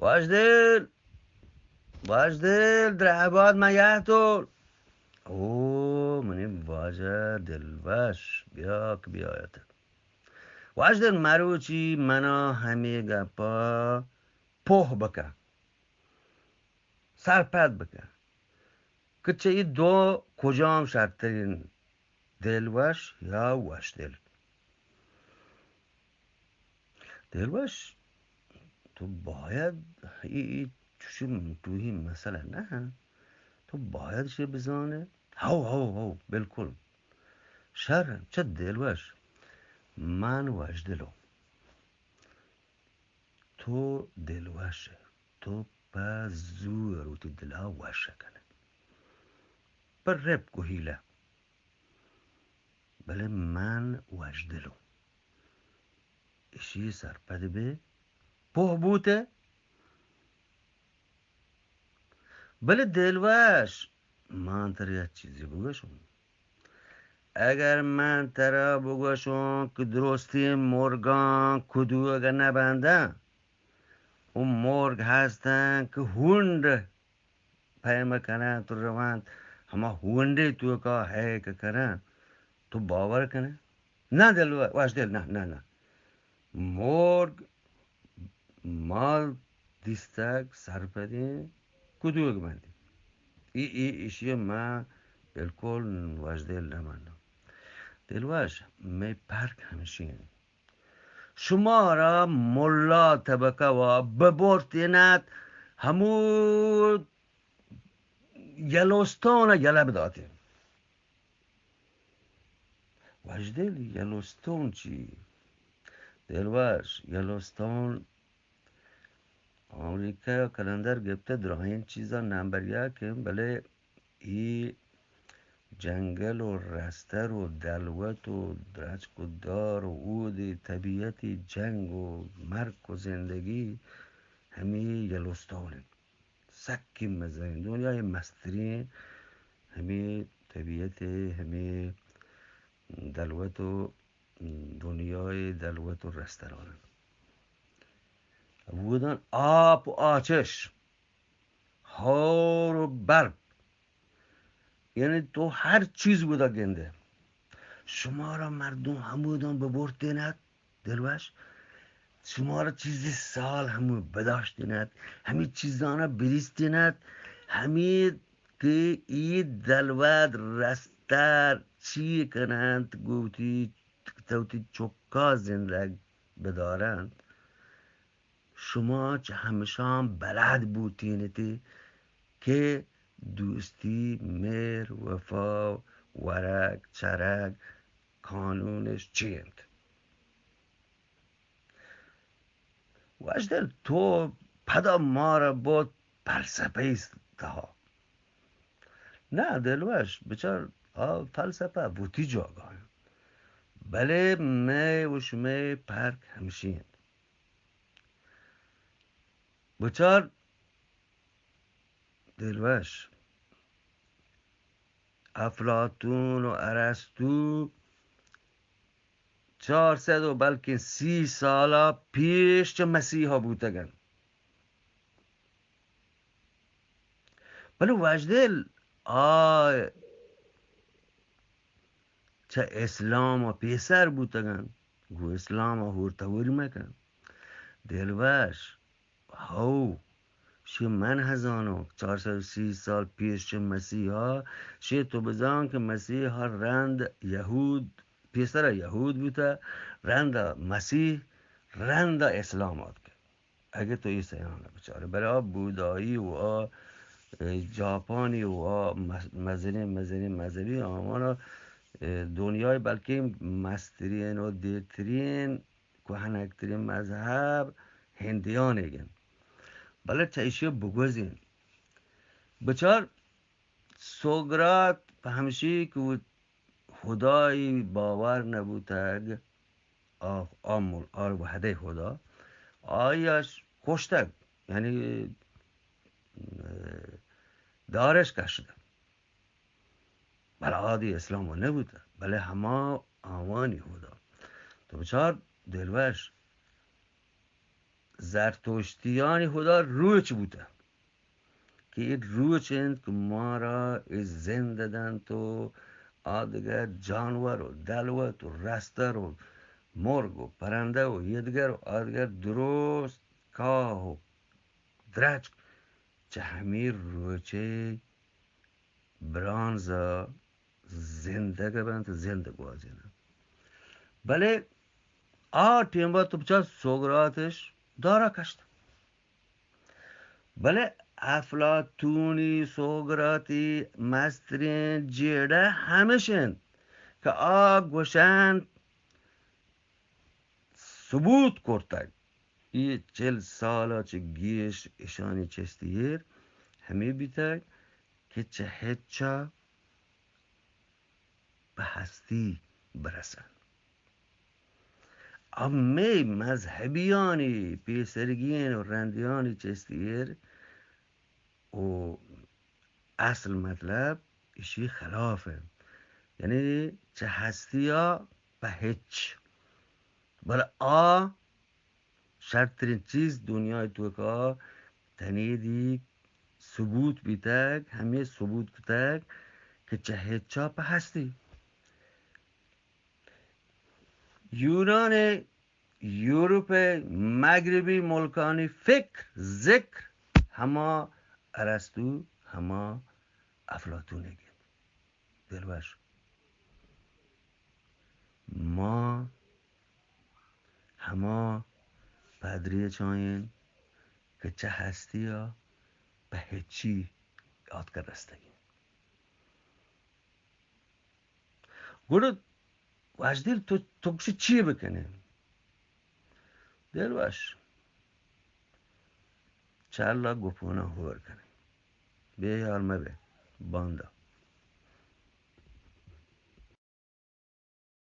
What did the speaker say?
واجدل واجدل در عباد میهتول. او منی واجه دلوش بیا که بیایت. واجدل مروچی منا همه گپا پوه بکن، سرپد بکن که چه ای دو کجام شرطترین، دلوش یا واجدل. دلوش تو باید چشم توی مثلا نه، تو باید شه بزانه هو بالکل شرم چه دلوش من واجدلو تو دلوشه، تو پس زور و تی دلها وشه کنه پر رب گوهیله. بله من واجدلو اشی سرپده به پوه بوته. بله دلوش من تر یه چیزی بگوشم. اگر من ترا بگوشم که درستی مرگان کدو اگر نبندن، اون مرگ هستن که هوند پیما کنن تو روند، همه هونده تو که هی که کنن تو باور کنه؟ نه واش دل نه مرگ مال دیستک سرپدین کدو اگر بندی ایشی من بالکل واش دل نماندم. دلواش می پرک همشین شما را ملا طبقه و ببرتینت همو یلوستون یلب داتیم. وجدل یلوستون چی؟ دلواش یلوستون آمریکا کلندر گفته در این چیزا نمبر یکم. بله ای جنگل و رستر و دلوت و درچک و دار و عود طبیعتی جنگ و مرگ و زندگی همی یلوستونه سکی مزین دنیای مسترین همی طبیعت همی دلوت و دنیای دلوت و رسترانه بودن آب و آتش هار و برق، یعنی تو هر چیز بودا گنده. شما را مردم همودان ببرد دلوش، شما را چیزی سال همو بداشتیند، همه چیزانا بریستیند، همه که ای دلوت رستر چی کنند گوتی توتی چکا زندگ بدارند. شما چه همشان بلد بودینتی که دوستی مهر وفا ورق چرق قانونش چیند. واجدل تو پدا ما را بود فلسفه است ها. نه دلوش بچار فلسفه بوتی جاگاه. بله می و شمی پرک همشین بچار دلوش افلاطون و ارسطو 400 و بلکه 30 سالا پیش چه مسیحا بودگن. بله وجدل چه اسلام و پیسر بودگن گو اسلام و هورتوری مکن. دلوش هاو شی من هزانو 430 سال پیش چه مسیحا شی تو بزان که مسیحا رند یهود پیسر یهود بوده، رند مسیح رند اسلامات که اگه تو ای سیانه بچاره برای بودایی و جاپانی و مذهبی آمانا دنیای بلکه مسترین و دیرترین کهنکترین مذهب هندیانه. بله چایشی بگوزین بچار سقراط همشی که خدای باور نبودتگ آمول وحده خدا آیاش کشتگ، یعنی دارش کشده. بله عادی اسلام نبوده، بله همه آوانی خدا. تو بچار دلوش زرتشتیانی خدا روچ بوده که این روچ اند که ما را از زنده دادن تو آدگر جانور و دلوت و رستر و مرگ و پرنده و یدگر و آدگر درست کاه و درچ چه همین روچه برانزا زنده بند زنده گوازینه. بله ٹیم با تو بچه سقراطش داره کشت. بله افلاطونی سقراطی مسترین جیره همشن که گوشند ثبوت کرتگ ای 40 سالا چه گیش اشانی چستیر همه بیتگ که چه هچا به هستی برسن. اما مذهبیانی پیسرگین و رندیانی چستیر و اصل مطلب ایشی خلافه، یعنی چه هستی ها به هیچ. بله شرطترین چیز دنیای تو که تنیدی ثبوت بیتگ همه ثبوت کتگ که چه هیچا به هستی. یونان یوروپ مغربی ملکانی فکر ذکر همه ارسطو همه افلاطون گید. دلبش ما همه پدریه چاین که چه هستی ها به هیچی یاد کرستگیم. گوڑو وجدیل تو کشی چیه بکنه؟ دلبش چلا گپونا هور کنه به یار مبه باندا